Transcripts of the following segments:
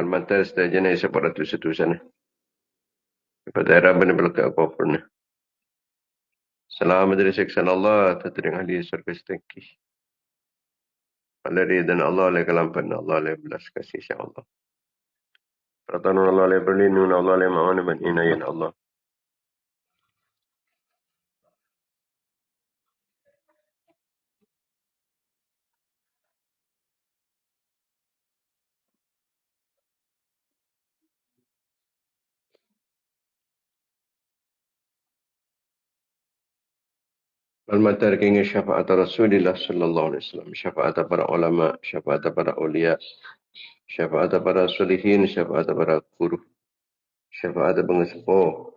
Mantar stajana isa para tusa-tusa na. Ipatera ba na balaka ako na. Salamat dari seksan Allah, tatring hadis sarkastaki. Alari dan Allah le kalampan Allah le belas kasih insya Allah. Pertanyaan Allah le berlindung Allah le ma'ana ban inayan Allah. Al-Matar kini syafaat Rasulullah sallallahu alaihi wasallam, syafaat para ulama, syafaat para ulia, syafaat para solihin, syafaat para guru, syafaat pengesepo.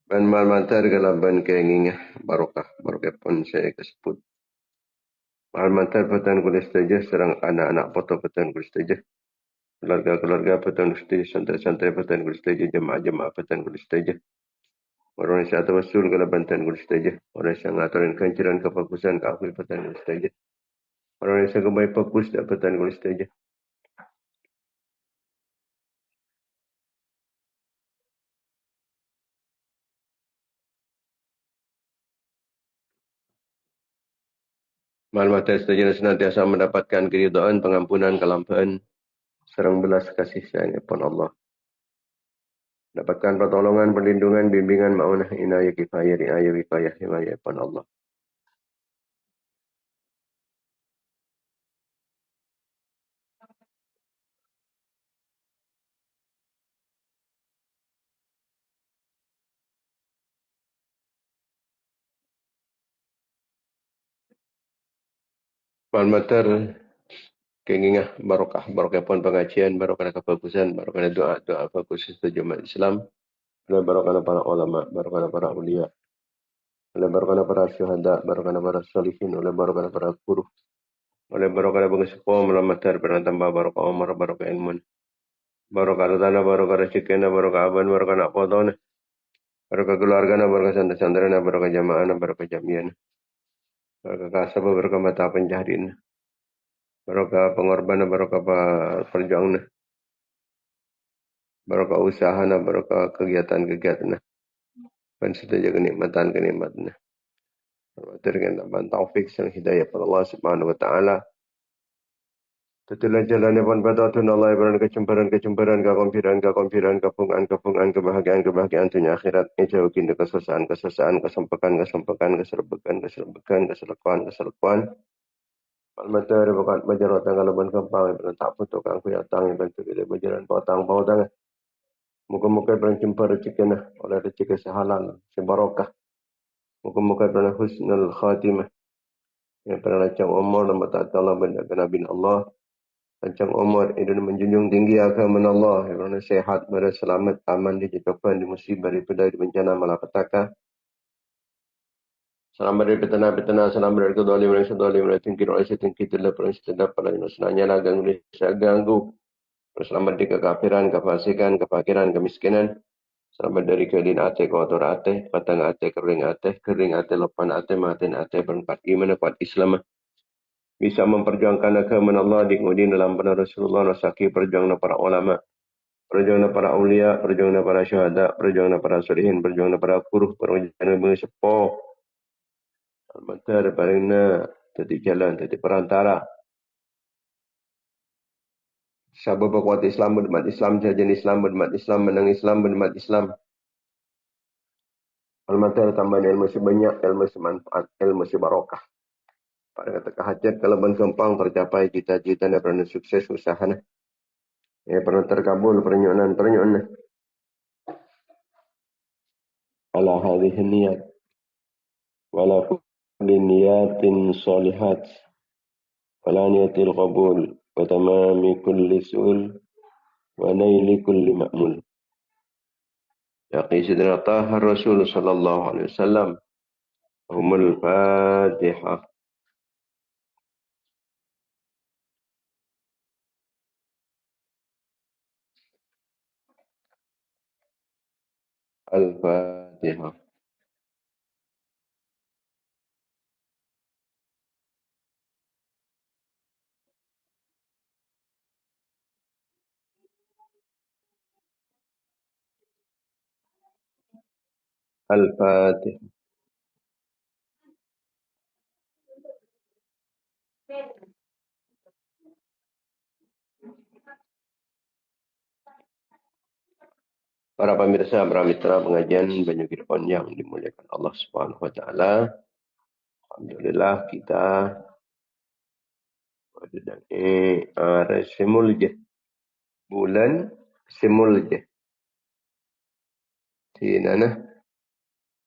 Ban mal-matar kalaban kenging barokah, barokah pun saya kesebut. Mal-matar patan kulis saja, serang anak-anak foto patan kulis saja. Keluarga-keluarga patan kulis saja, santri-santri patan kulis saja, jemaah-jemaah patan kulis saja. Orang yang satu wasul kalau bantan kulis saja. Orang yang ngaturin kanceran kefokusan ke akhir patan kulis saja. Orang yang sangat baik fokus dapatan kulis saja. Maklumat saja senantiasa mendapatkan keridhaan, pengampunan, kelampaan, serang belas kasih sayang upon Allah. Dapatkan pertolongan, perlindungan, bimbingan, ma'unah, inayah, kifayah, riayah, wifayah, himayah upon Allah. Maklumat keinginan barokah, barokah pun pengajian, barokah kefokusan, barokah doa-doa fokus sejumlah Islam, barokah para ulama, barokah para ulia, barokah para syuhada, barokah para salihin, barokah para guru, barokah pengesepo melamatar berantambah barokah umar, barokah ilmun, barokah tanah, barokah rezeki, barokah aban, barokah nak potong, barokah keluarga, barokah santri-santri, barokah jamaah, barokah jamian, barokah kasab, barokah mata penjahdin, barokah pengorban, barokah perjuangan, barokah usaha, barokah kegiatan-kegiatan, dan setiap kenikmatan-kenikmatan. Dengan tambahan taufik dan hidayah pada Allah Subhanahu wa taala. Tetelah jalannya pun badatun Allah ibaran kecemburan, kekonfiran, kebahagiaan dunia akhirat. Jauhin kesusahan, kesempekan, keselekuan. Al-Matar bakat bajarat tanggal ban kempang ibaran tak putuk ang kuyatang ibaran tukile bajaran pautang. Muka-muka ibaran jumpa rezeki oleh rezeki sehalal, sebarokah. Muka-muka ibaran husnul khatimah. Yang pernah lancang umur dan taat Allah benda Nabi Allah. Lancang umur ini menjunjung tinggi agama Allah. Yang pernah sehat, berselamat, aman, dijatuhkan, di musibah, di pedai, di bencana, malapetaka. Selamat dari petana-petana, selamat dari kedolim, dari sedolim, dari tingkir, oleh setingkir, terlepas, dari setedap, dari nusananya, lagang, dari seganggu. Selamat dari kekafiran, kefasikan, kefakiran, kemiskinan. Selamat dari kedin ate, kotor ate, patang ate, kering ate, lepan ate, matin ate, berempat gimana kuat Islam. Bisa memperjuangkan agama Allah diikuti dalam benar Rasulullah nasaki perjuangan para ulama, perjuangan para aulia, perjuangan para syuhada, perjuangan para solihin, perjuangan para guru, perjuangan mengesepo al-matar parina tadi jalan tadi perantara sabab kuat Islam bermat Islam jajan Islam bermat Islam menang Islam bermat Islam al-matar tambah ilmu sebanyak ilmu semanfaat ilmu sebarokah pada kata hajat kalau kempang tercapai cita-cita dan pernah sukses usahanya ya pernah terkabul pernyuanan ala hadhihi niyat wala kulli niyatin salihat wala niyatil qabul wa tamami kulli sul wa naili kulli ma'mul. Yaqi sidna tahar Rasul sallallahu alaihi wasallam humul Fatihah. Al-Fatihah. Al-Fatihah. Para pemirsa, para mitra pengajian Banyu Kirpon yang dimuliakan Allah Subhanahu wa taala. Alhamdulillah kita pada ada semulje bulan semulje. Tina nah,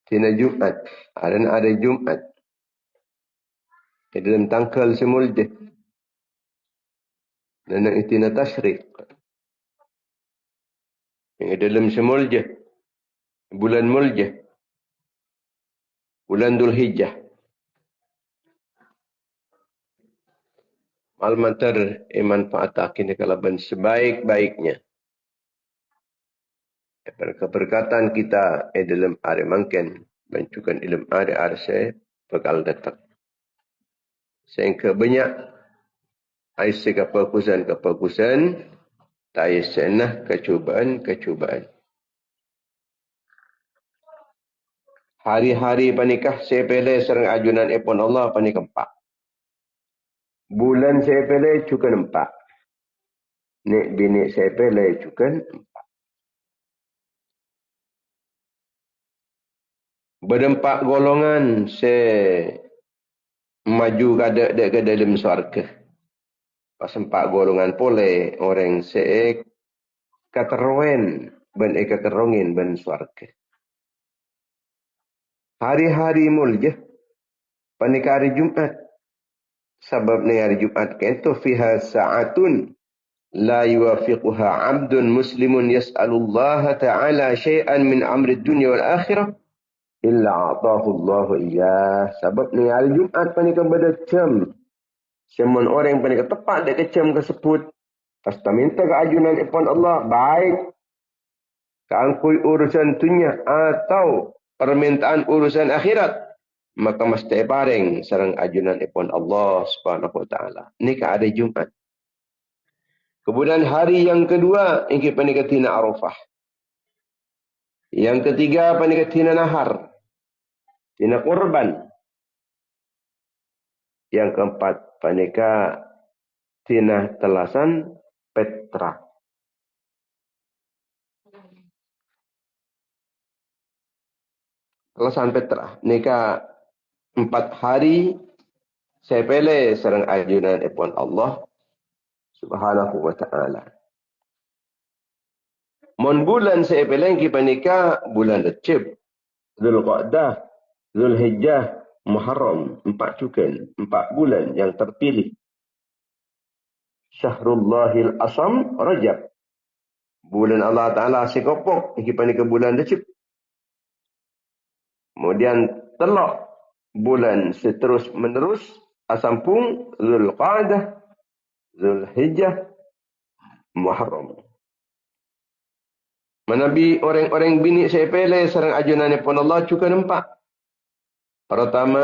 tina Jumat. Ada Jumat. Di dalam tanggal semulje. Dan itina Tashriq. Yang dalam semulje. Bulan mulje. Bulan Dhul Hijjah. Malmantar manfaat kini kalaban sebaik-baiknya. Keberkatan kita dalam hari mangken. Bancukan dalam hari arse bakal datang. Sehingga banyak aisi kepakusan tak senah kecubaan. Hari-hari panikah sepele serang ajunan epon Allah panikempak. Bulan sepele juga nempak. Nek bini sepele juga nempak. Berdempak golongan maju ke dalam syurga. Pas empat golongan pole orang katerwen ben katerongin ben syurga. Hari-hari mulje panika hari Jumat. Sebab ni hari Jumat itu fiha sa'atun la yuwafiquha 'abdun muslimun yas'alullaha ta'ala syai'an min amri dunya wal akhirah illa a'tahu Allahu iyyah. Sebab ni hari Jumat panika pada jam. Semua orang panika tepat dekat jam tersebut. Pasti minta keajunan ipon Allah baik keangkui urusan dunia atau permintaan urusan akhirat, maka mesti bareng sareng ajunan ipon Allah Subhanahu wa taala. Ini ada Jumat. Kemudian hari yang kedua ingin panika tina Arafah. Yang ketiga panika tina Nahar. Tina Kurban. Yang keempat panika tina Telasan Petra. Telasan Petra. Nika 4 hari saya pilih sareng ajunan ipon Allah Subhanahu wa ta'ala. Mon bulan saya pilih kita nikah bulan Rejab, Zulqa'dah, Zulhijjah, Muharram, 4 cukan, 4 bulan yang terpilih. Syahrullahil Asam Rajab. Bulan Allah Ta'ala sikopok kita nikah bulan Rejab. Kemudian telok bulan seterus menerus asampung Zulqa'dah, Zulhijjah, Muharram. Menabi orang-orang bini saya pilih sarang ajunan pun Allah juga nampak. Pertama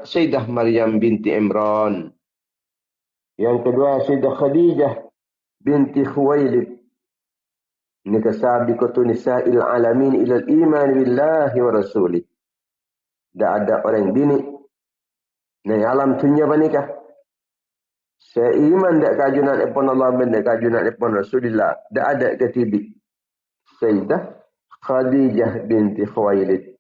Sayyidah Maryam binti Imran. Yang kedua Sayyidah Khadijah binti Khuwailid. Ini kasabiqatu nisa'il alamin ila al-iman billahi wa rasulih. Dah ada orang biniในalam dunia panikah. Seiman dak kajunan ipon Allah ben dak kajunan ipon Rasulullah. Dak ada ketibi. Sayyidah Khadijah binti Khuwailid.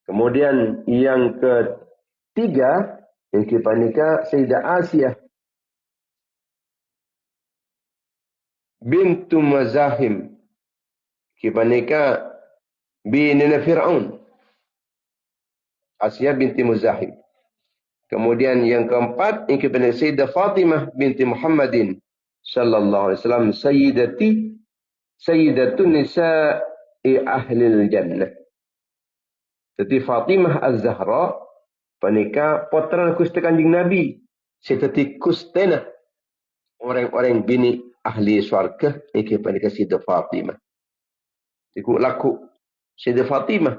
Kemudian yang ketiga yang kipanika Sayyidah Asiyah bintu Mazahim. Kipanika binina Fir'aun. Asiyah binti Muzahim. Kemudian yang keempat yang kepada Sayyidah Fatimah binti Muhammadin sallallahu alaihi wasallam sayyidatun nisa'i ahlil jannah. Jadi Fatimah Az-Zahra panika putra kusta kanjeng Nabi. Seperti kustena orang-orang bini ahli syurga iki panika Sayyidah Fatimah. Ikut laku Sayyidah Fatimah.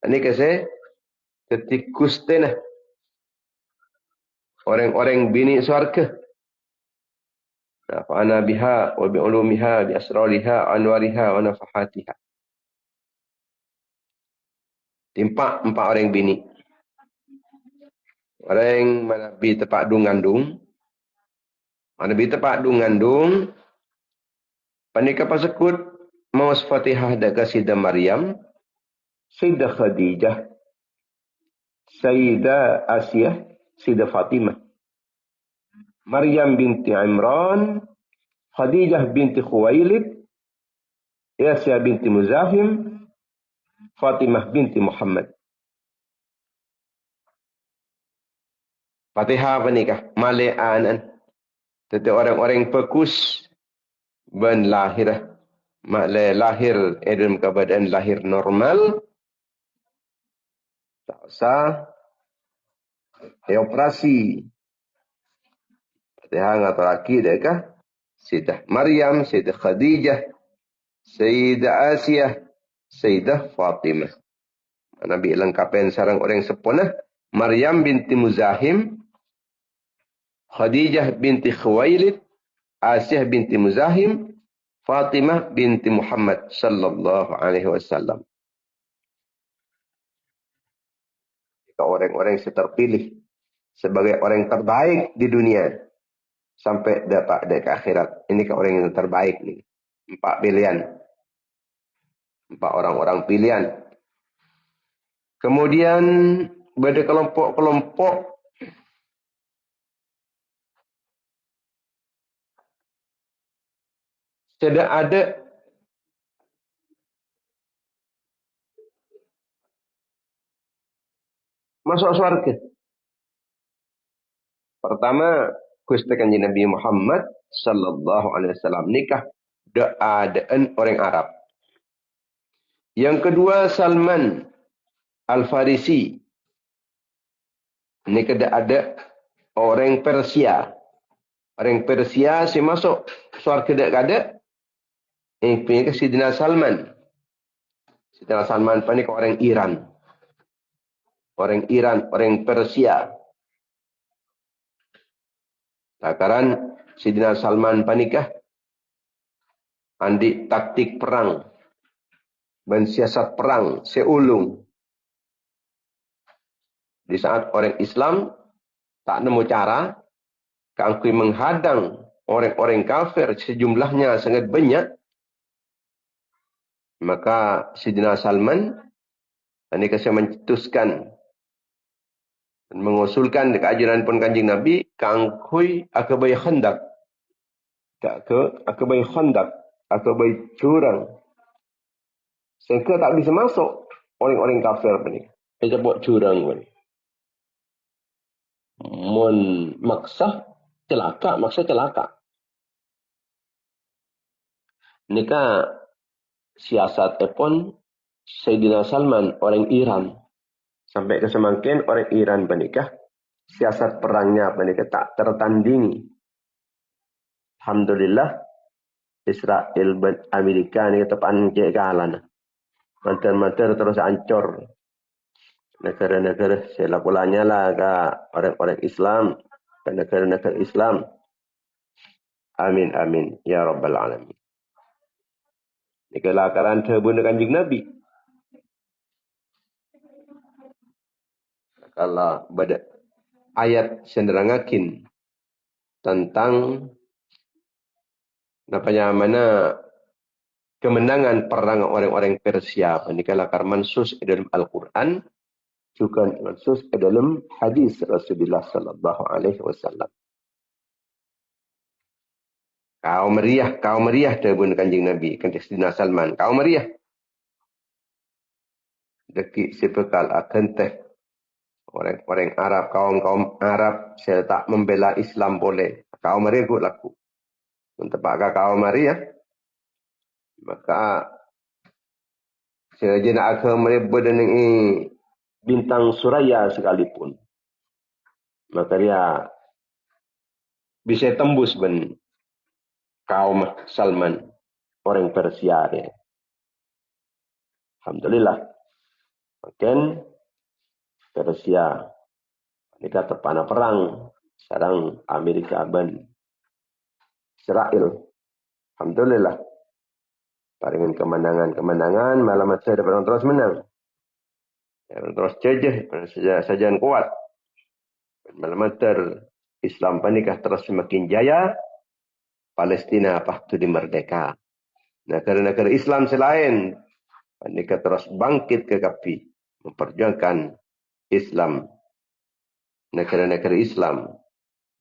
Ini kasi ketikus tenah. Orang-orang bini syurga. Fa'ana biha wa bi'ulumiha bi asrariha anwariha wa nafahatiha. Timpak 4 orang bini. Orang mana bi tempat dung ngandung. Mana bi tempat dung ngandung. Panika pasakut mawas Fatihah daga Sayyidah Maryam, Sayyidah Khadijah, Sayyidah Asiyah, Sayyidah Fatimah. Maryam binti Imran, Khadijah binti Khuwailid, Asiyah binti Muzahim, Fatimah binti Muhammad. Fatihah apa nikah? Male'anan. Tetapi orang-orang pekus ben lahir. Lahir dalam keadaan lahir normal. Tak usah operasi. Fatihah ngatur laki dekah. Sayyidah Maryam, Sayyidah Khadijah, Sayyidah Asiyah, Sayyidah Fatimah. Nabi lengkapin sarang orang sempurna. Maryam binti Muzahim, Khadijah binti Khuwailid, Asiyah binti Muzahim, Fatimah binti Muhammad sallallahu alaihi wasallam. Orang-orang yang terpilih sebagai orang terbaik di dunia sampai dapat ke akhirat. Ini ke orang yang terbaik nih. 4 pilihan. 4 orang-orang pilihan. Kemudian pada kelompok-kelompok tidak ada masuk surga. Pertama, Gusti Kanjeng Nabi Muhammad sallallahu alaihi wasallam nikah adaan orang Arab. Yang kedua, Salman Al-Farisi. Ini ada orang Persia. Orang Persia si masuk surga dak ada. Ini punya ke Sidina Salman. Sidina Salman panik orang Iran. Orang Iran, orang Persia. Takaran Sidina Salman panikah andi taktik perang. Mensiasat perang seulung. Di saat orang Islam tak nemu cara, keangkui menghadang orang-orang kafir sejumlahnya sangat banyak, maka Sidina Salman ini kasih mencetuskan dan mengusulkan keajaran pun Kanjeng Nabi keangkui akabai khandak, akabai khandak, akabai curang, sehingga tak bisa masuk orang-orang kafir ini. Kita buat curang ini. Mun maksa celaka. Nika siasat pun Sayyidina Salman orang Iran. Sampai ke semakin orang Iran menikah. Siasat perangnya menikah tak tertandingi. Alhamdulillah. Israel dan Amerika ni tepan kalah. Mantan-mantan terus hancur. Negara-negara selakulanya lah ke orang-orang Islam. Ke negara-negara Islam. Amin, amin. Ya Rabbal Alamin. Ini kelakaran terbunuh Kanjeng Nabi. Kalau pada ayat senderangakin tentang mana kemenangan perang orang-orang Persia. Ini kelakar mansus dalam Al-Quran. Juga mansus dalam hadis Rasulullah sallallahu alaihi wasallam. Kau meriah terbunuh Kanjeng Nabi. Kanjeng Sidina Salman. Kau meriah. Dekik sepekal akan teh. Orang-orang Arab, kaum Arab, saya tak membela Islam boleh. Kau meriah ikut laku. Mentepakkan kau meriah. Maka saya jenak agama berdengi bintang Suraya sekalipun. Maka dia bisa tembus kaum Salman. Orang Persia dia. Alhamdulillah. Makin Persia. Mereka terpana perang. Sekarang Amerika dan Israel. Alhamdulillah. Paringin kemenangan-kemenangan. Malam saya dapat terus menang. Terus jejeh. Sajaan kuat. Malam Islam panikah terus semakin jaya. Palestina pasti dimerdeka. Negara-negara Islam selain panikah terus bangkit ke kapi. Memperjuangkan Islam. Negara-negara Islam.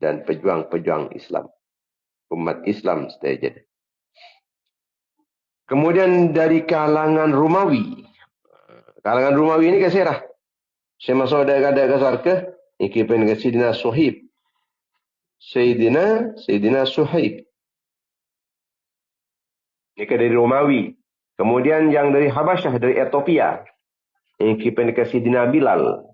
Dan pejuang-pejuang Islam. Umat Islam setelah. Kemudian dari kalangan Romawi. Kalangan Romawi ini keserah. Saya masuk ada ke surga. Ini kipen ke Sayyidina Suhaib. Sayyidina Suhaib. Ini ke dari Romawi. Kemudian yang dari Habasyah, dari Ethiopia. Ini kipen ke Sayyidina Bilal.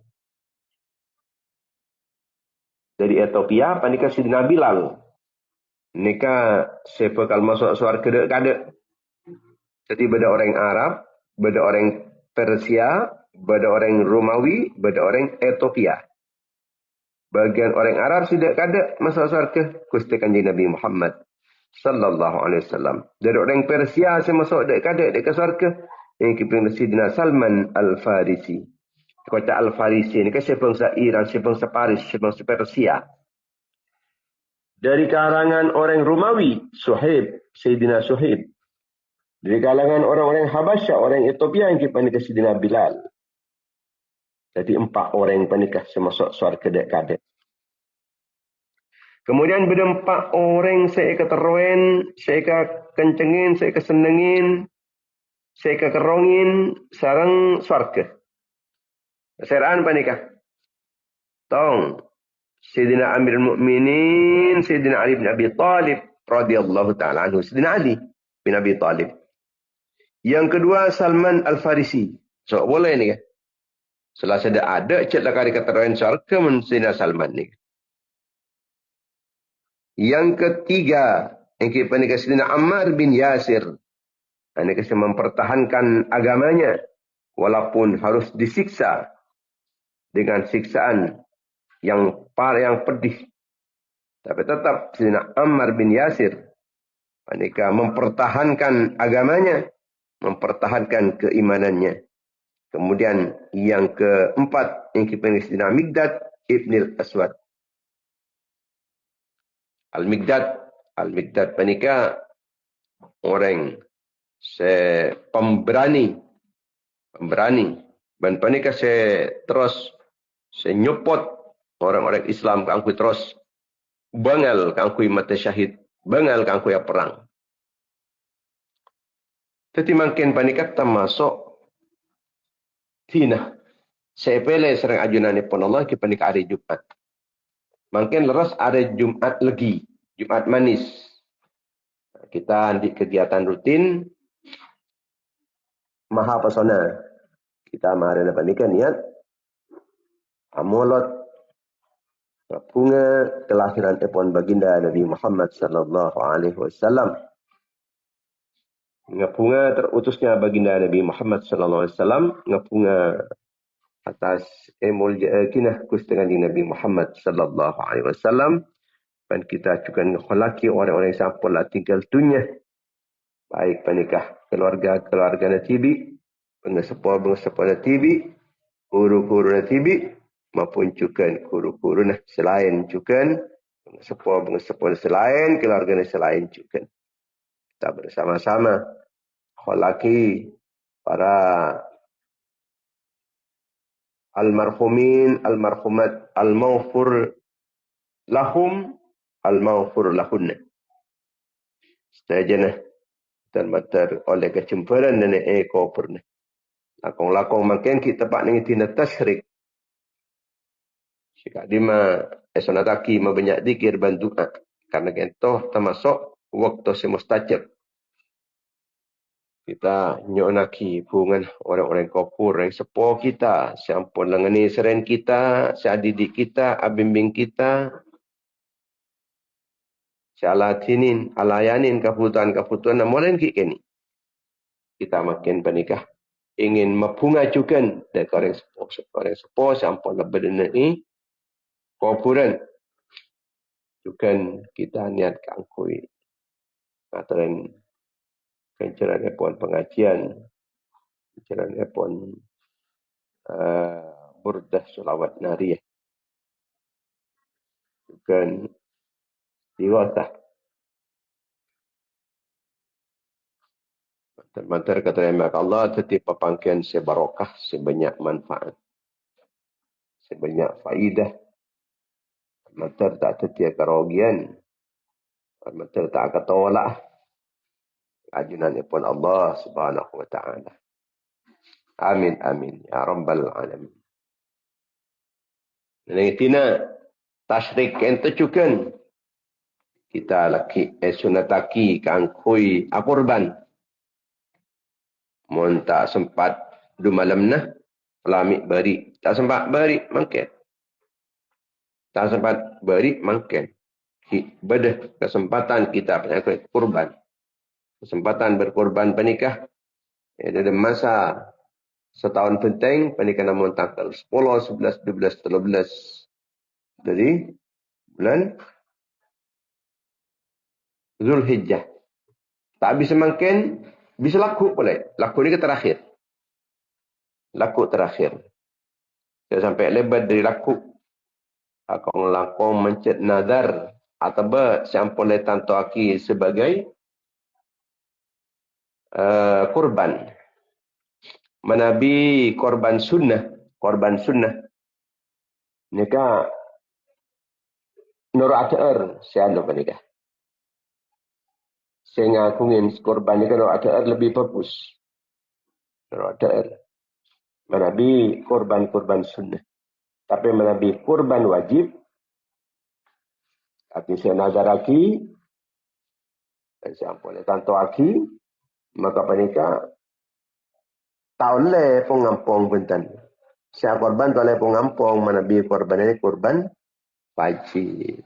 Dari Ethiopia, ini ke Sayyidina Bilal. Ini ke siapa kalau masuk surga kada. Jadi beda orang Arab, beda orang Persia, beda orang Romawi, beda orang Ethiopia. Bagian orang Arab tidak ada masuk surga. Gusti Kanjeng Nabi Muhammad sallallahu alaihi wasallam. Dari orang Persia saya masuk dek kada dek ke surga. Yang kipin Sidina Salman Al-Farisi. Kota Al-Farisi ini kan sebangsa Iran, sebangsa Paris, sebangsa Persia. Dari kalangan orang Romawi, Suhaib, Sayyidina Suhaib. Dari kalangan orang-orang Habasyah, orang Ethiopia yang panikah Sayyidina Bilal. Jadi 4 orang yang panikah semasuk surga dek kada. Kemudian beda 4 orang saya keteruin, saya kencengin, saya kesenengin, saya kekerongin, sarang surga. Seraan panikah. Tong. Sayyidina Amirul Mukminin, Sayyidina Ali bin Abi Thalib radhiyallahu taala anhu, Sayyidina Ali bin Abi Thalib. Yang kedua Salman Al-Farisi. So boleh ni kan? Setelah saya ada cetlah kali keteruin surga men Sayyidina Salman ni. Yang ketiga, yang kita panikah Sayyidina Ammar bin Yasir. Ini kisah mempertahankan agamanya walaupun harus disiksa dengan siksaan yang pedih. Tapi tetap Sayyidina Ammar bin Yasir panikah mempertahankan agamanya, mempertahankan keimanannya. Kemudian yang keempat yang kita panikah Sayyidina Miqdad Ibnil Aswad. Al-Miqdad panikah orang pemberani. Dan panikah terus nyopot orang-orang Islam kangkui terus bangal kangkui mata syahid, bangal kangkui perang. Jadi makin panikah termasuk tina. Saya pilih serang ajunan pun Allah ke panikah hari Jumat. Makin leras hari Jumat lagi, Jumat manis. Kita di kegiatan rutin Maha Pesona. Kita mari panikah niat amolot bunga kelahiran epon baginda Nabi Muhammad sallallahu alaihi wasallam. Bunga terutusnya baginda Nabi Muhammad sallallahu alaihi wasallam, bunga atas emul kinah kustengan Nabi Muhammad sallallahu alaihi wasallam. Dan kita juga mengholaki orang-orang yang sampailah tinggal dunia. Baik panikah keluarga natibi, pengesepor natibi, guru-guru natibi, maupun juga guru-guru selain juga, pengesepor selain, keluarga selain juga. Kita bersama-sama kholaki para almarhumin, almarhumat, al-maghfur lahum, al-maghfur lahunna. Setajana dan matar oleh kecemburan dan pernah. Lakong-lakong makin kita pak nengi tina tasyrik. Jika dima esonataki mabanyak dikir bantuan. Karena kentoh termasuk waktu semustajab. Kita nyonaki hubungan orang-orang kafir yang sepuh kita. Siampun lengani seren kita, siadidik kita, abimbing kita. Sialatinin, alayanin kebutuhan-kebutuhan. Namun kini kita makin panikah ingin mempungajukan dari orang sepuh sampun lebih ni kuburan juga kita niat kangkui aturan kenceran pun pengajian kenceran pun burdah selawat nariyah juga diwatah mantar kata emak Allah setiap pangkian sebarokah sebanyak manfaat sebanyak faidah mantar tak setiap kerugian mantar tak ketolak ajunan pun Allah subhanahu wa ta'ala amin amin ya rabbal alamin dan tina tashrik ente juga kita laki sunataki kangkui akurban mun tak sempat du malam nah lami beri tak sempat beri mangke tak sempat beri mangke bedah kesempatan kita penyakit kurban kesempatan berkorban penikah ada masa setahun penting pernikahan namun tanggal 10, 11, 12, 13 dari bulan Zulhijjah. Tak bisa makin, bisa laku boleh. Laku ni ke terakhir. Laku terakhir. Saya sampai lebat dari laku. Akong lakong mencet nadar. Atau siampun letan toaki sebagai korban. Menabi korban sunnah. Korban sunnah. Nikah Nur Adaer. Saya lupa nikah. Saya ngakungin korban ni kalau ada lebih bagus. Kalau ada menabi korban-korban sunnah. Tapi menabi korban wajib. Tapi saya nazar lagi. Dan saya boleh tanto lagi. Maka penikah. Tak boleh pengampung bentan. Saya korban tak boleh pengampung. Menabi korban ini korban wajib.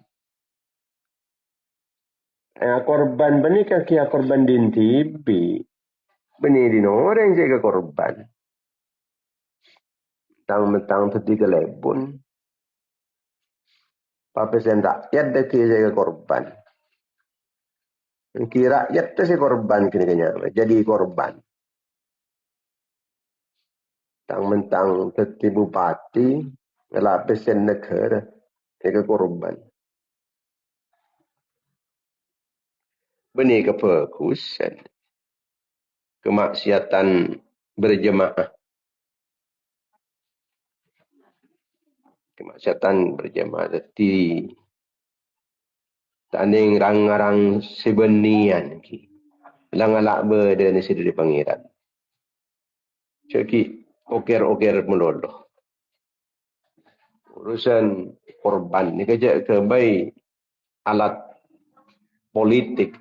Korban benikah kia korban dintibi. Benih di orang jaga korban. Tang-mentang tadi kelebun. Papa saya rakyat dah kira jaga korban. Kira rakyat tu saya korban kena-kena. Jadi korban. Tang-mentang tadi bupati. Ngelapis negara. Jaga korban. Benih kefokusan. Kemaksiatan berjemaah. Kemaksiatan berjemaah. Jadi tanding rang-rang sebenian. Lang-alak berda ni sedih pangeran. Jadi okir-okir meloloh. Urusan korban ni kerja kebaik alat politik.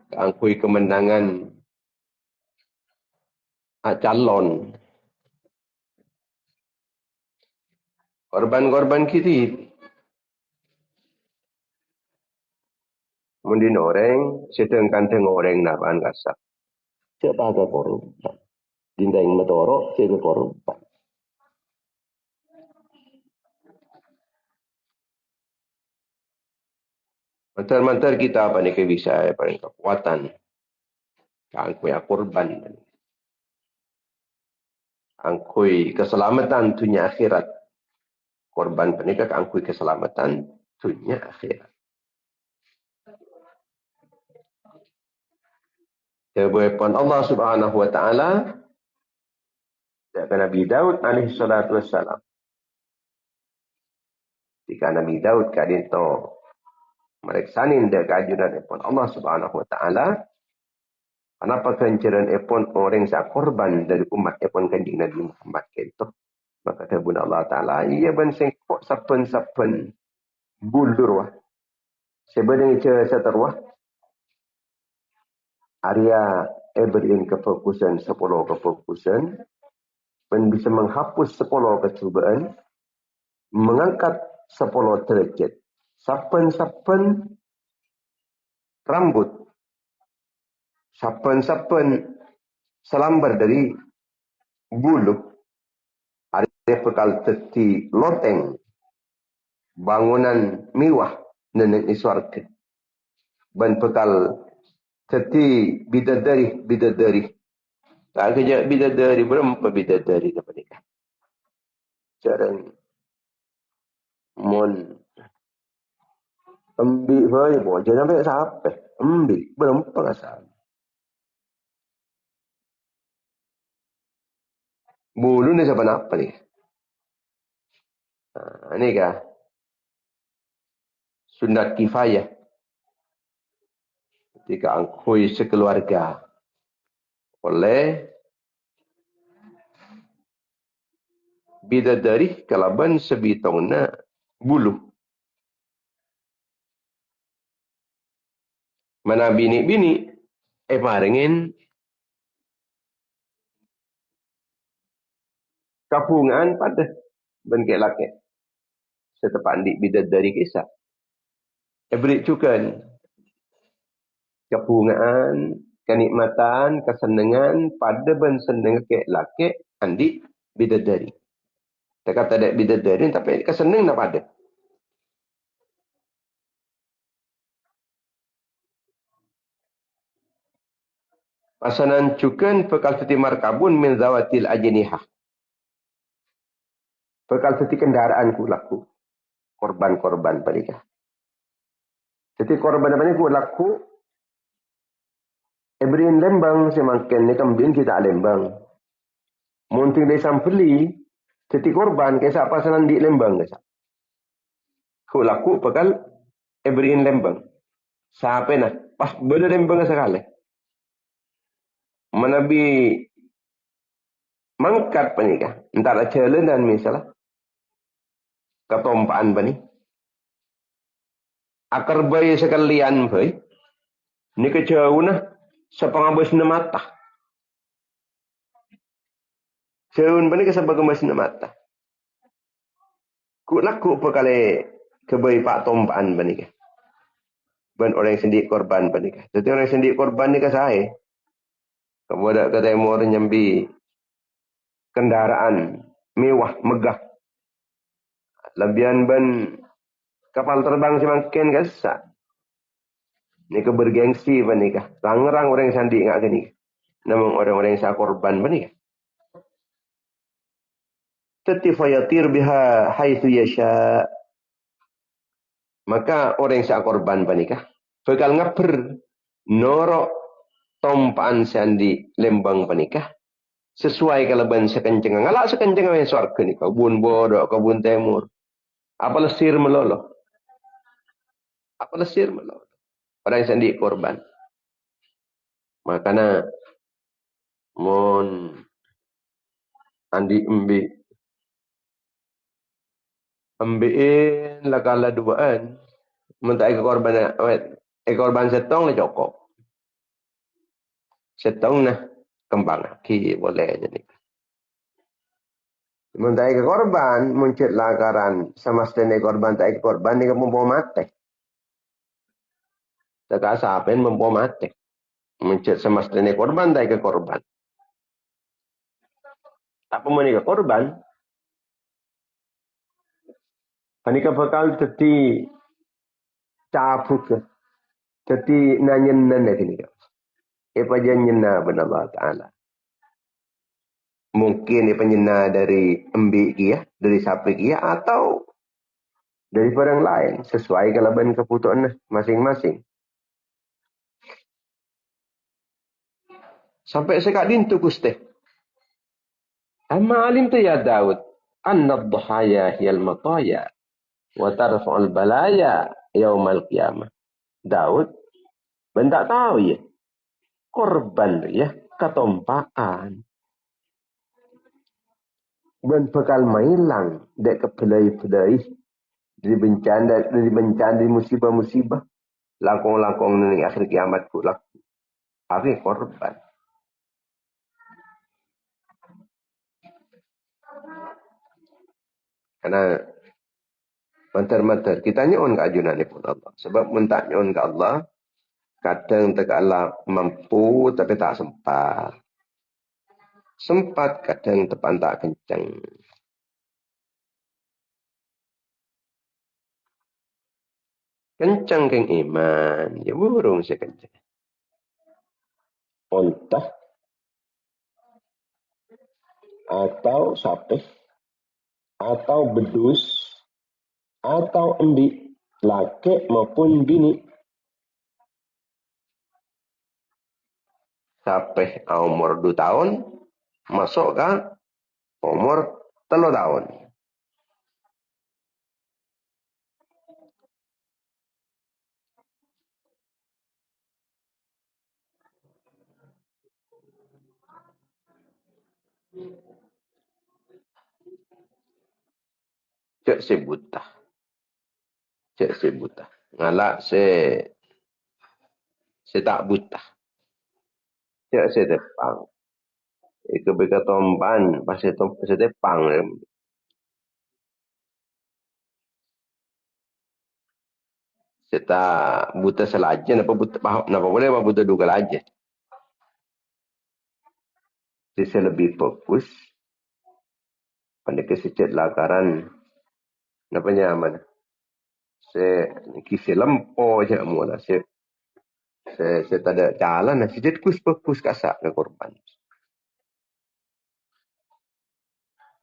Angkui kemenangan calon. Korban-korban kita. Mundin orang, setengkan tengok orang naban kasak. Siapa ke korban? Dindang metorok, siapa korban? Mantar-mantar kita apa ni kebisa, paling kekuatan. Angkui korban. Angkui keselamatan dunia akhirat. Korban penikah angkui keselamatan dunia akhirat. Kebaikan Allah subhanahu wa ta'ala. Dari Nabi Daud alaihi salatu wassalam. Jika Nabi Daud kadin to mereksanin dia kajunan epon Allah subhanahu wa ta'ala. Kenapa kenceran epon orang yang korban dari umat epon kanjing Nabi Muhammad kento. Maka tabun Allah ta'ala. Ia bersengkok sapen-sapen bulur wah. Sebenarnya cara seterwah. Area beriin kefokusan 10 kefokusan. Dan bisa menghapus 10 kecubaan. Mengangkat 10 derajat. Sapen-sapen rambut. Sapen-sapen selambar dari buluh ada bekal teti loteng bangunan mewah nenek iswarga ban bekal teti bidadari tak kerja bidadari berapa bidadari dapat nikah jarang mon ambil hoy bo jangan sampai sampai ambil berapa kasar bulu ni siapa nak apa ni ni kah sunat kifayah ketika angkui sekeluarga oleh bidadari kalaban sebitongna bulu mana bini-bini maringin kapungan pada bengkek laki setepak di bidadari kisah beri cukan kapungan kenikmatan kesenangan pada ben seneng ke laki andi bidadari tak kata ada bidadari tapi kesenang nak pada pasanan cukan pekal seti markabun min zawatil ajnihah pekal seti kendaraan ku laku korban-korban panikah seti korban apa ni ku laku Ebrin Lembang semakin ni kambing kita Lembang. Munting dari sampeli, seti korban kisah pasanan di Lembang kisah. Ku laku pakal Ebrin Lembang. Sampai nah, pas benda Lembang sekali. Menabi mangkat panikah. Entah jalan dan misalnya ketompaan pani. Akar bayi sekalian bayi. Ni kejauh nah. Sepangabas na mata. Seun bani kesabagambas na mata. Ku laku pakale kebayi pak tompaan bani ke. Ban orang yang sendik korban bani ke. Jadi orang yang sendik korban ni ke saya. Kepada kata Timur nyambi kendaraan mewah megah. Lebihan ban kapal terbang semakin kesak. Ni kebergengsi bani ke. Tangerang orang yang sendik ngak gini. Namun orang-orang yang saya korban bani ke. Tetifa yatir biha haitsu yasha. Maka orang yang saya korban panikah bakal ngaper norok tompaan sandi Lembang panikah sesuai kalaban sekenceng ngalak sekenceng yang surga ni kebun bodok kebun timur apa lesir melolo orang yang sandi korban makana mon andi ambiin lakala duaan mentai ke korban korban setong lah cokok setong nah kembang ki boleh jadi mentai ke korban muncul lakaran sama setene korban tai ke korban ni membawa mati tak asapen membawa mati muncul sama setene korban tai ke korban apa meni ke korban panika bakal jadi cabuk jadi nanyenan ini apa janyena benar Allah Taala mungkin penyena dari embi kia dari sapi kia atau dari barang lain sesuai kalaban kebutuhan masing-masing sampai sekadin tu Gusti amma alim tu ya Daud anna ad-dhahaya hiyal mataya wa tarfa'ul balaya yaumal qiyamah Daud ben tak tahu ya korban ya ketompaan ben bakal mailang dek kebelai-belai dari bencana dari musibah-musibah langkong-langkong ning akhir kiamat ku laku akhir korban karena mantar-mantar kita nyon ke ajunan pun Allah sebab mentak nyon ke Allah kadang tak Allah mampu tapi tak sempat sempat kadang terpantak kencang. Kencang keng iman, ya burung saya kencang. Ontah atau sapeh atau bedus atau embi, laki maupun bini. Sapeh umur 2 tahun, masuk ke umur 3 tahun. Cek si buta. Cek si buta. Ngalak si tak buta. Cek si tepang. Ika beka tomban, pasti tepang. Kita buta selaja, napa boleh buta dua aja. Saya lebih fokus pada kesicet lakaran. Napa nyaman? Saya kisi lempo je mula. Saya tak ada jalan. Saya kus fokus kasak ke korban.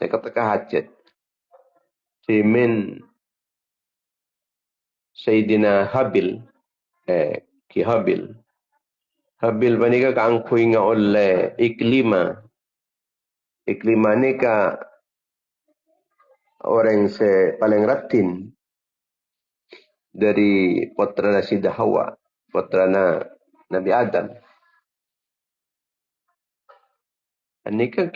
Saya kata hajat. Simin Sayyidina Habil. Ki Habil. Habil panika kaangkui nga oleh iklima. Iklima ni ka orang paling ratin dari putra Sayyidah Hawa, putra Nabi Adam. Ini kan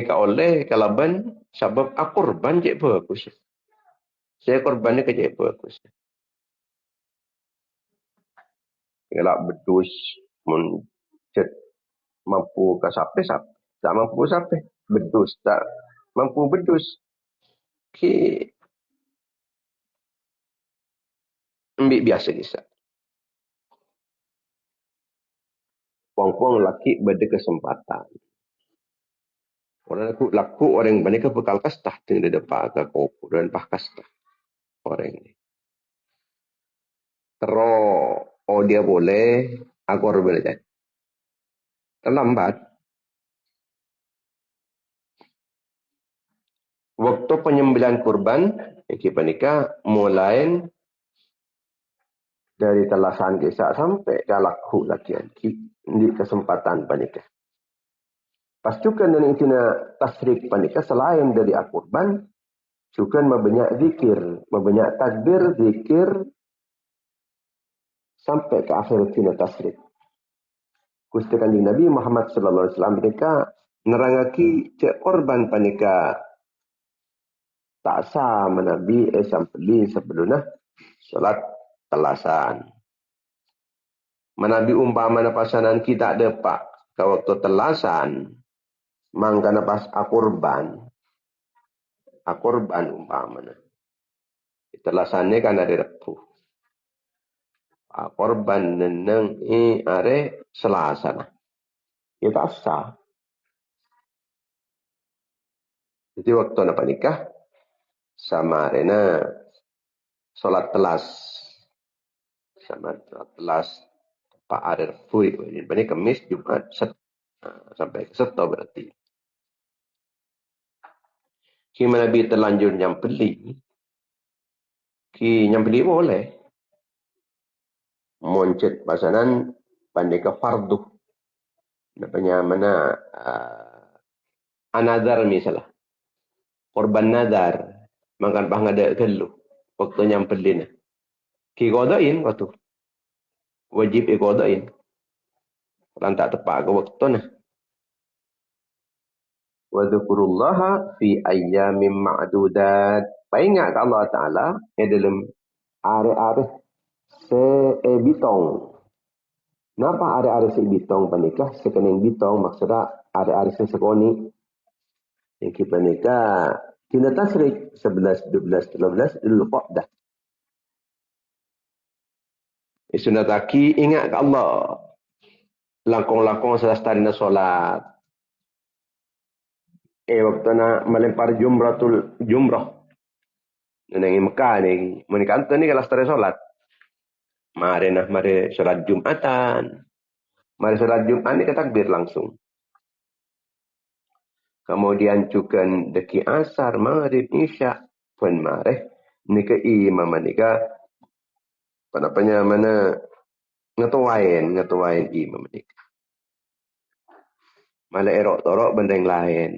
ka oleh kalaban sebab akurban je bagus. Saya korban ni kerja bagus. Kalau bedus mencet mampu ke sampai tak mampu sampai bedus tak mampu bedus ki ambil biasa kisah. Puang-puang laki berde kesempatan. Orang laku orang banyak bekal kastah tinggal depan ke kopo dan pak kastah orang ni. Terus dia boleh aku harus belajar. Terlambat. Waktu penyembelihan kurban, kita nikah mulai dari telasan kisah sampai ke laku lakian. Di kesempatan panikah. Pastukan dan itina tasrik panikah selain dari akurban, juga membanyak zikir, membanyak takbir, zikir, sampai ke akhir itina tasrik. Gusti Kanjeng Nabi Muhammad sallallahu alaihi wasallam mereka nerangaki cek korban panika tak sah menabi sampeli sebelumnya salat telasan. Menabi umpama pasanan kita ada pak ke waktu telasan mangkana pas akurban umpama. Telasannya kan ada repuh. Akurban neneng are selasa. Kita sah. Jadi waktu nak nikah sama arena solat telas sama solat telas Pak Arir Fui ini Kamis Jumat sampai ke Sabtu berarti. Ki Nabi terlanjur nyampeli, ki nyampeli boleh moncet pasanan pandai ke fardu. Namanya mana anadar misalnya korban nadar makan bah ngada kelu waktu nyampelina. Ki kodain waktu wajib ikodain. Kalau tak tepat ke waktu nah. Wa dzkurullaha fi ayyamin ma'dudat. Ingat Allah Taala dalam hari-hari sebitong. Napa hari-hari sebitong panikah sekening bitong maksudnya hari-hari sesekoni yang kita nikah tina tasrik 11 12 13 Dzulqa'dah. Sunataki ingat ke Allah. Langkong-langkong selestarina solat. Waktu nak melempar jumrah. Nang Mekah ni. Mani kantor ni kalau setelah solat. Mari solat Jumatan. Mari solat Jumat ni ke takbir langsung. Kemudian juga deki asar, maghrib, isyak pun mari. Ni ke imam ni ke apa mana ngetuain imam ni. Malah erok torok benda yang lain.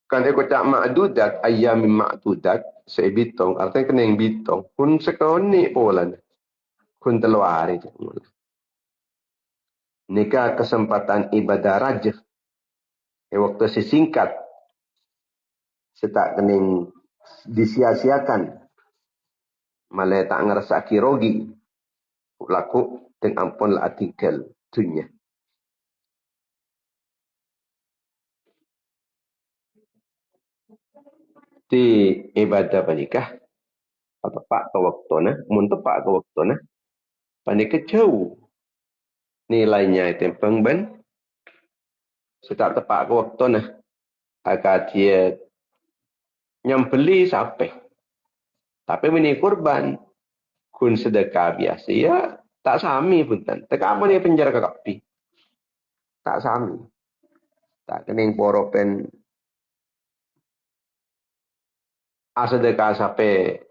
Kan aku tak ma'dudat, ayam ma'dudat, saya bitong, artinya kena yang bitong. Kun sekarang ni pola. Kun telur hari. Nikah kesempatan ibadah raja. Waktu sesingkat. Setak kena disia-siakan. Malah tak ngerasa rogi. Laku dengan ampun lah artikel dunia. Di ibadah panikah. Tepak ke waktu na. Mun tepak ke waktu na. Panikah jauh. Nilainya itu pengben. Setak tepak ke waktu na. Agar dia nyambeli sampai. Tapi ini kurban. Kun sedekah biasa. Ya tak sami pun. Tak apa ni penjara ke kapi. Tak sami. Tak kening poropen. Sedekah sampai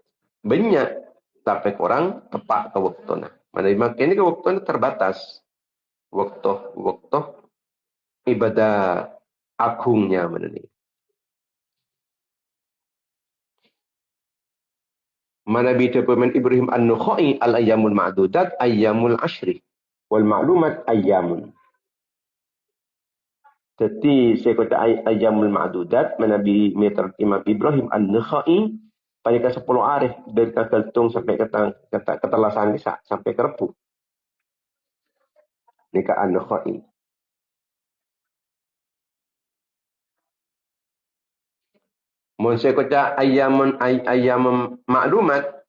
banyak. Tapi korang tepak ke waktu na. Mana makin ini ke waktu na terbatas. Waktu ibadah agungnya mana ni. Mana bida pemain Ibrahim An-Nukhai al-ayyamul ma'dudat ayyamul ashri. Wal ma'lumat ayyamun. Jadi saya kata ayyamul ma'dudat mana bi meter Imam Ibrahim An-Nukhai pada 10 hari dari ketung sampai kata ketelasan sampai ke Rebu. Nikah An-Nukhai. Mun saya kata ayyamun maklumat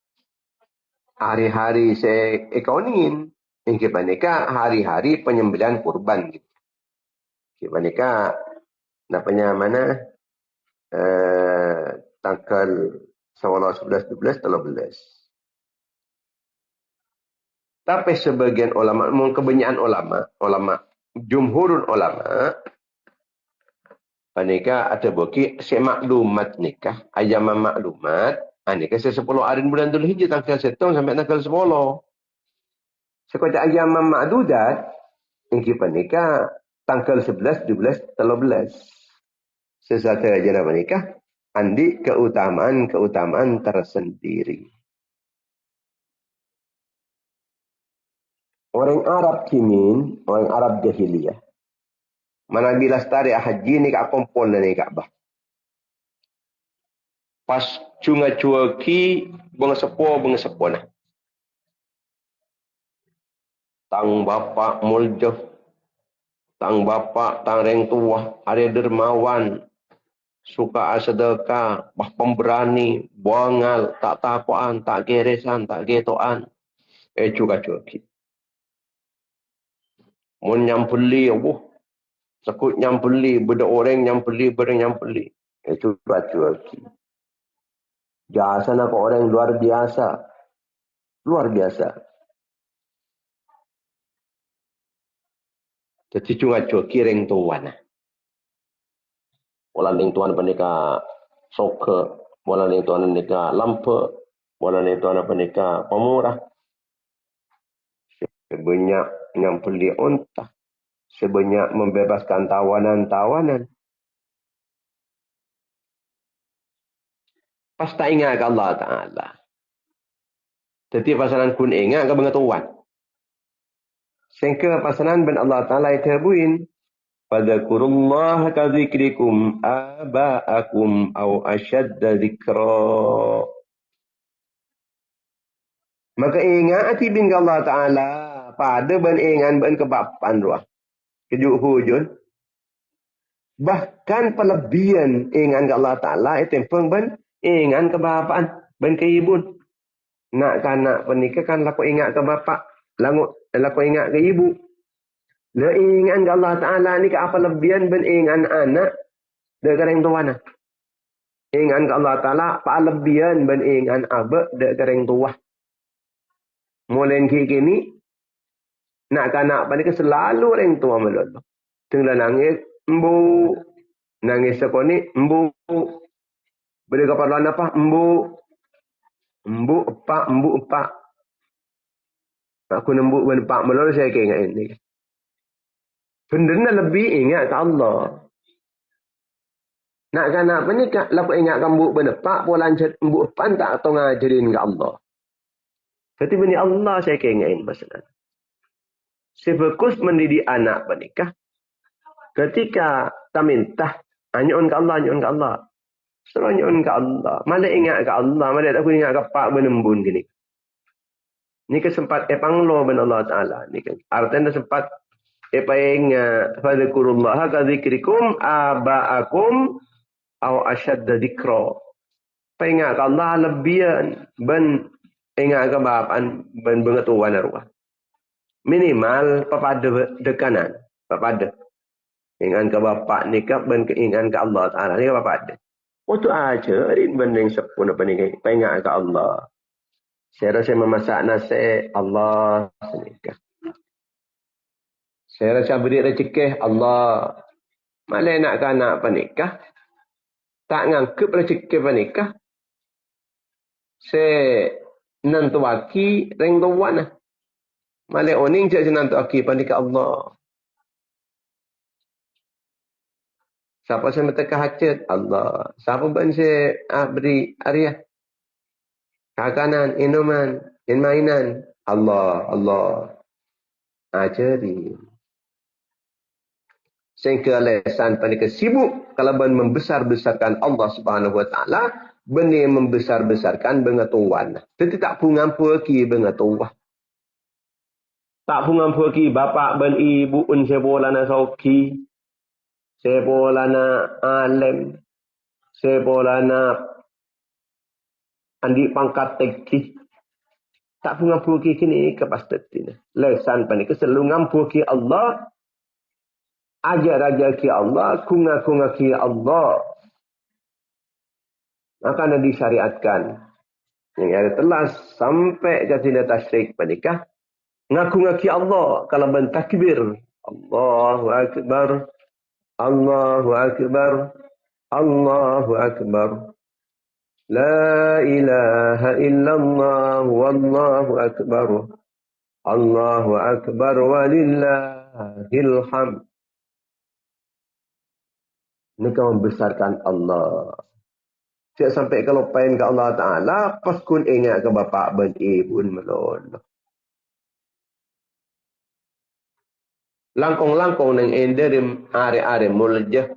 hari-hari saya ekonin ingin panika hari-hari penyembelihan kurban gitu. Panika napanya mana tanggal 11 12 13. Tapi sebagian ulama, kebanyakan ulama jumhurul ulama panika ada bagi semaklumat nikah, ayam maklumat, nikah 10 hari bulan Dzulhijjah tanggal 1 sampai tanggal 10. Sekota ayam ma'dudat, ingki panika tanggal 11, 12, 13. Sesuatu aja menikah, andi keutamaan tersendiri. Orang Arab kimin, orang Arab jahiliyah. Mana bila stari haji ni kat kompon ni Kaabah. Pas cunga cuaki bang sepo nah. Tang bapak muljoh, tang bapak, tang reng tua, ada dermawan, suka sedekah, bah pemberani, buangal, tak takuan, tak geresan, tak getoan. Cuka-cuki. Mun nyampeli, sekut nyampeli, beda orang nyampeli. Cuka-cuki. Jasa nak orang luar biasa. Luar biasa. Jadi cuka-cuki reng tuan. Wala ning tuan panika soke, wala ning tuan panika lampe, wala ning tuan panika pemurah. Sebanyak nyampeli unta, sebanyak membebaskan tawanan-tawanan. Pas tak ingat ke Allah Ta'ala. Jadi pasanan kun ingat ke pengetahuan. Sehingga pasanan ben Allah Ta'ala itu buin. Fadzakurullaha ka dzikrikum aba'akum au asyadda dzikra. Maka ingat hati bin Allah Ta'ala pada ben ingat ben kebapan ruah. Kejuk hujun. Bahkan pelebihan ingat Allah Ta'ala itu pun ben ingat kebapan ben keibun. Nak kanak pernikah kan laku ingat ke bapak, laku ingat ke ibu. Le ingat ke Allah Ta'ala ni ke apa lebihan ben ingat anak dek kereng tua na. Ingat ke Allah Ta'ala apa lebihan ben ingat abe dek kereng tua. Mulai kini nak kanak pada ke selalu orang tua melulu. Tengah nangis, embu. Nangis sekoni, embu. Bila keperluan apa? Embu. Embu epak. Aku nembuk epak melulu saya ingat ini. Benda lebih ingat ke Allah. Nak kanak apa ni? Lepas ingat kambuk benepak, pola embu epak tak atau ngajarin ke Allah. Jadi benda Allah saya ingat ini masalah. Sefokus mendidik anak menikah. Ketika kita minta, nyu'un ke Allah. Suruh nyu'un ke Allah. Malah ingat ke Allah. Malah aku ingat ke Pak benembun gini. Ni kesempat panglo ben Allah Ta'ala. Ni kan. Artinya sempat ingat. Fadhikurullaha kadzikrikum aba'akum au asyadda dzikra. Ingat ke Allah lebihan. Ben ingat ke bapaan. Ben pengetahuan arwah. Minimal papada dekanan. Papada. Ingat ke bapak ni ke ben keingat ke Allah Ta'ala ni ke papada. Waktu aja rin bending sepun apa ni ingat ke Allah. Saya rasa memasak nasi Allah senikah. Saya rasa beri rezeki Allah. Malah nak kanak penikah. Tak ngangkup rezeki penikah. Saya nantuaki ring tuan lah. Malah oning je nantuaki penikah Allah. Siapa saya metekah hajat? Allah. Siapa pun saya beri ariah. Kakanan, minuman, mainan. Allah. Ajarin. Sehingga lesan panika sibuk kalau ben membesar-besarkan Allah Subhanahu Wa Taala, benih membesar-besarkan pengetahuan. Tapi tak pungampu ki pengetahuan. Tak pungampu ki bapak ben ibu un sebolana sauki. Sebolana alim. Sebolana andi pangkat teki. Tak pungampu ki kini kepastian. Lesan panika selalu ngampu ki Allah. Ajar-ajar ki Allah, kunga-kunga ki Allah. Maka ada disyariatkan. Yang ada telah sampai ke sini tasyrik menikah. Ngaku-ngaku Allah. Kalau bentakbir. Allahu Akbar. Allahu Akbar. Allahu Akbar. La ilaha illallah. Wallahu Akbar. Allahu Akbar. Walillahil hamd. Mereka membesarkan Allah. Siap sampai kalau pain ke Allah Ta'ala, pas kun ingat ke bapak ben ibu melon. Langkong-langkong nang enderim are-are mulajah.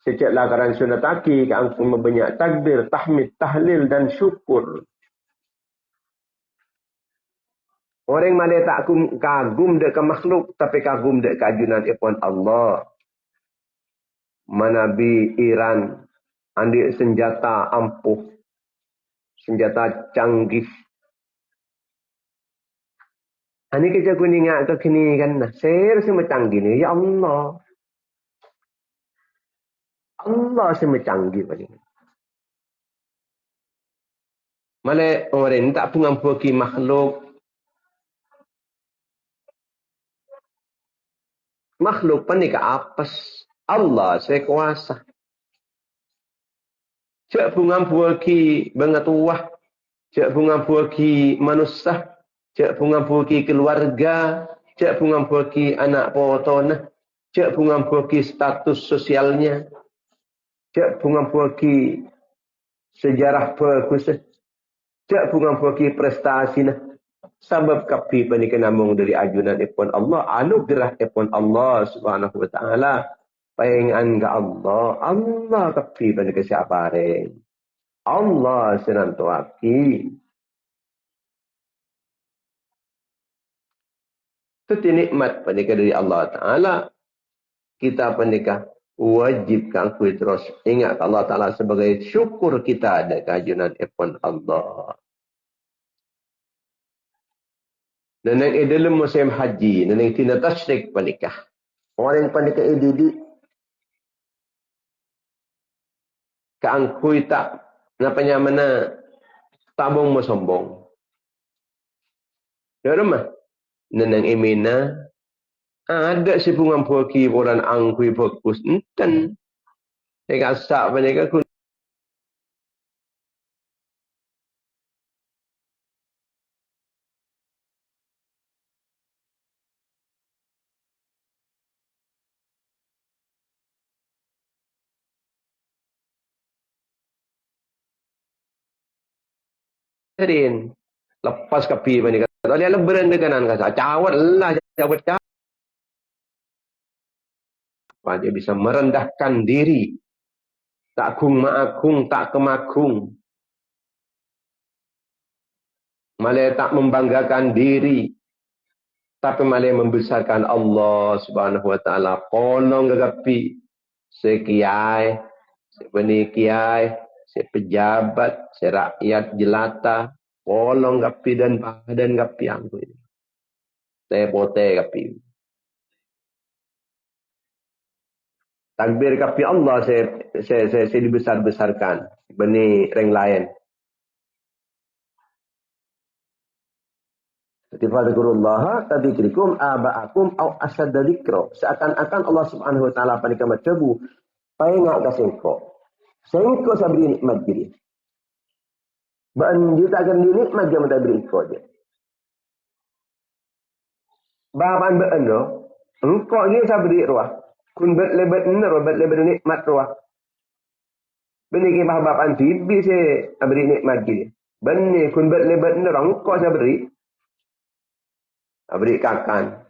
Sejak lakaran sunat aki, keangkung membanyak takbir, tahmid, tahlil dan syukur. Orang malah tak kagum dekat makhluk, tapi kagum dekat kajunan ipon Allah. Manabi Iran, andi senjata ampuh, senjata canggih. Ini kerja kuningat ke kini kan, saya rasa canggih ni, ya Allah. Allah sama canggih pada ni. Malah orang tak pengampuki makhluk. Makhluk panik apes. Allah saya kuasa. Cak pengampuki bengatuah. Cak pengampuki manusia. Cak pengampuki keluarga. Cak pengampuki anak potona. Cak pengampuki status sosialnya. Cak pengampuki sejarah perkuasa. Cak pengampuki prestasinya. Sebab kapi panik namung dari ajunan ipon Allah. Anugerah ipon Allah Subhanahu Wa Taala. Paingan ke Allah. Allah kapi panik siapa ring. Allah senantuaki. Itu nikmat panika dari Allah Ta'ala. Kita panika wajib kangkui terus ingat Allah Ta'ala sebagai syukur kita ada keajunan ipon Allah. Neneng dalam musim haji, neneng tina tasrik panikah. Orang yang panikah didik keangkui tak napanya mana tabung sombong. Ya rumah. Neneng imina ada si pungan poki orang angkui fokus enten. Saya kasak panikah kudirin. Lepas kapi panikah. Tadi ada berenda kanan kasak. Cawat lah cawat cawat. Dia bisa merendahkan diri. Tak kung ma'akung, tak kemakung. Malah tak membanggakan diri. Tapi malah membesarkan Allah subhanahu wa ta'ala. Kolong gagapi. Sekiai, sepenikiai, sepejabat, serakyat jelata. Kolong gapi dan badan gapi angku ini. Tepote gapi. Takbir gapi Allah saya dibesar-besarkan. Beni reng lain. Fadhkurullaha tadzikrikum aba'akum au asadda dzikra. Seakan-akan Allah Subhanahu wa taala panika macebu painga ka sengko. Sengko sabri nikmat diri. Ban dia tak akan nikmat dia mata beri ko dia. Bahan beendo engko dia sabri ruah. Kun bet lebet ner bet lebet nikmat ruah. Beni ke bahan tibi se abri nikmat dia. Beni kun bet lebet ner engko sabri abri kakan.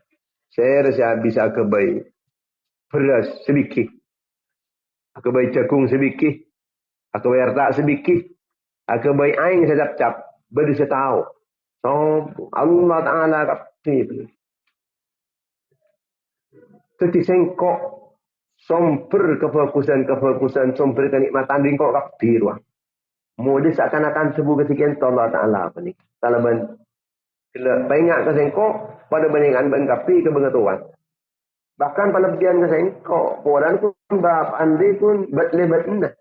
Saya bisa kebai beras sedikit. Aku bayi cekung sedikit. Aku bayi tak sedikit. Aku bayi aing sedap-cap. Beri setahu. So, Allah Ta'ala kapti. Jadi sengkok. Somper kefokusan. Somper kenikmatan ringkok kapti. Mudi seakan-akan sebuah ketika Allah Ta'ala. Kalau banyak ke sengkok. Pada bandingan ban kapti kebengatuan. Bahkan pada bagian ke sengkok. Orang pun bap andi pun lebat indah.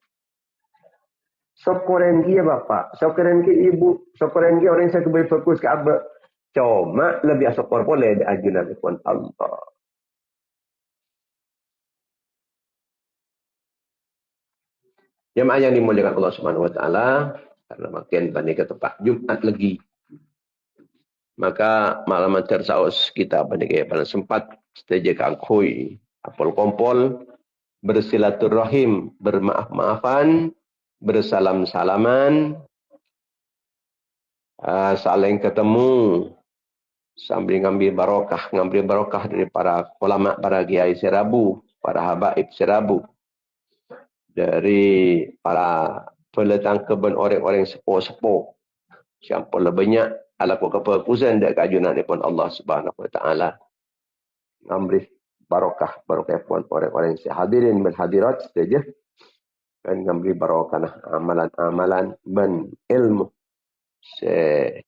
Sokoren dia bapa, sokoren dia ibu, sokoren dia orang yang saya fokus ke abah. Cuma lebih sokor boleh diajunan pun Allah. Jemaah yang dimuliakan Allah Subhanahu Wa Taala, karena makin banding ke tempat Jumat lagi, maka malam tersaus kita banding pada sempat stage kangkui, apol kompol, bersilaturahim, bermaaf-maafan, bersalam-salaman, saling ketemu, sambil ngambil barokah dari para ulama, para kiai serabu, para habaib serabu, dari para peletang kebun orang-orang sepuh-sepuh, siapa lebihnya ala keperkusan dan kajunan pun Allah Subhanahu Wa Taala, ngambil barokah pun orang-orang yang hadirin berhadirat saja. Dan ngambil barokah amalan-amalan ben ilmu seperti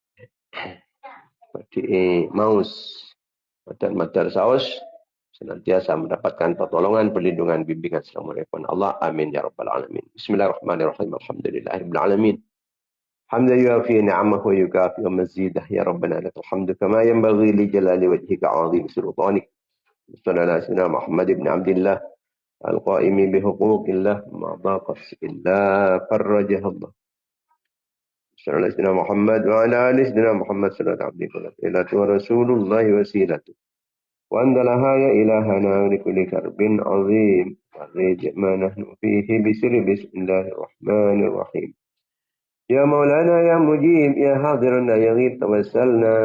maus dan mater saus senantiasa mendapatkan pertolongan, perlindungan, bimbingan Assalamualaikum Allah. Amin ya rabbal alamin. Bismillahirrahmanirrahim. Alhamdulillahirabbil alamin. Hamdan yuafi ni'amahu wa yukafi mazidah ya rabbana lakal hamdu kama yanbaghi li jalali wajhika 'azim sultanik. Sallallahu alaihi wasallam Muhammad ibn Abdullah القائم بحقوق الله ما ضاق إلا فرجه الله صلى الله عليه وسلم محمد وعلى آله سيدنا محمد صلى الله عليه وسلم ورسول الله وسيلته وأن لها يا إلهنا ولكل كرب عظيم فرج ما نحن فيه بسر بسم الله الرحمن الرحيم يا مولانا يا مجيب يا حاضرنا يا غيب توسلنا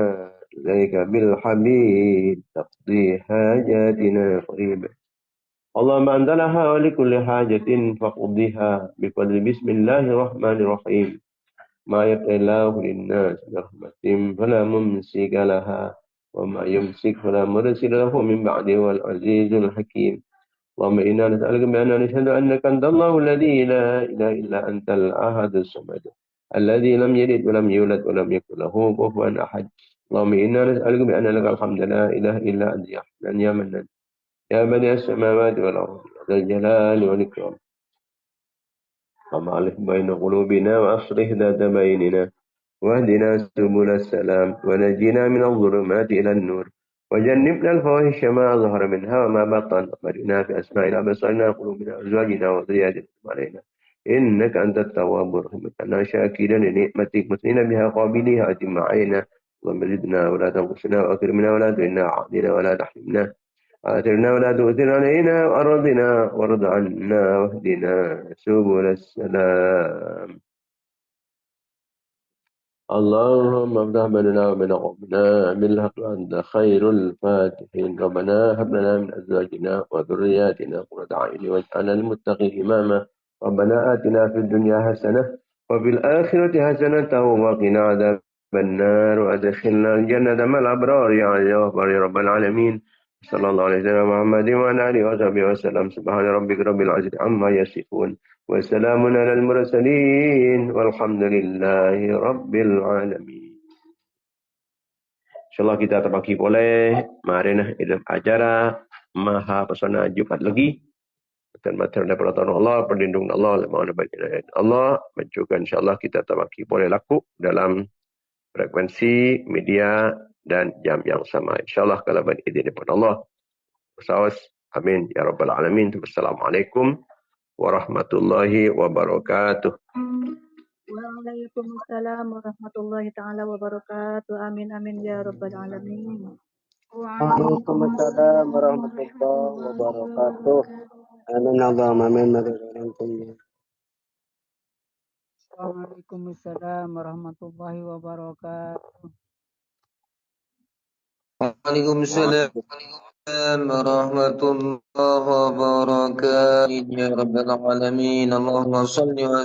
إليك بالحبيب تقضي حاجاتنا قريبا اللهم أنزلها ولكل حاجة فقضيها بفضل بسم الله الرحمن الرحيم ما يفتح الله للناس برحمة فلا ممسك لها وما يمسك فلا مرسل له من بعده والعزيز الحكيم اللهم إنا نسألك بأننا نشهد أنك أنت الله الذي لا إله إلا أنت الأحد الصمد الذي لم يلد ولم يولد ولم يكن له كفوا أحد اللهم إنا نسألك بأن لك الحمد لا إله إلا أنت يا حنان يا منان يا بديع السماوات والأرض يا ذا الجلال والإكرام. اللهم ألف بين قلوبنا وأصلح ذات بيننا واهدنا سبل السلام ونجنا من الظلمات إلى النور وجنبنا الفواحش ما ظهر منها وما بطن وبارنا في أسمائنا وأبصارنا وقلوبنا وأزواجنا وذرياتنا علينا إنك أنت التواب الرحيم أنا شاكرا لنعمتك مثنين بها قابلها أتم علينا اللهم زدنا ولا تنقصنا وأكرمنا ولا تهنا وعافنا ولا تحرمنا آثرنا ولا تؤثر علينا وأرضنا وارض عنا واهدنا سبل السلام. اللهم افتح بيننا وبين قومنا بالحق أنت خير الفاتحين. ربنا هب لنا من أزواجنا وذرياتنا قرة أعين واجعلنا للمتقين إماما. ربنا آتنا في الدنيا حسنة وفي الآخرة حسنة وقنا عذاب النار وأدخلنا الجنة مع الأبرار يا غفار يا رب العالمين. صلى الله عليه وسلم محمد وعلى آله وصحبه وسلم. سبحان ربك رب العزة عما يصفون وسلام على المرسلين والحمد لله رب العالمين. InsyaAllah kita terbagi boleh marina dalam acara Maha Pesona Jumat lagi. Dan materi daripada Allah, perlindungan Allah, mohon baiknya Allah, menunjukkan insyaAllah kita terbagi boleh laku dalam frekuensi, media, dan jam yang sama. InsyaAllah kalau berizin daripada Allah. Bersawas. Amin. Ya Rabbal Alamin. Wassalamualaikum warahmatullahi wabarakatuh. Waalaikumsalam warahmatullahi taala wabarakatuh. Amin amin ya rabbal alamin. Waalaikumsalam warahmatullahi wabarakatuh. Amin Allahumma amin. Waalaikumsalam warahmatullahi wabarakatuh. Waalaikumsalam warahmatullahi wabarakatuh. Ya Rabbal Alamin. Allahumma salli wa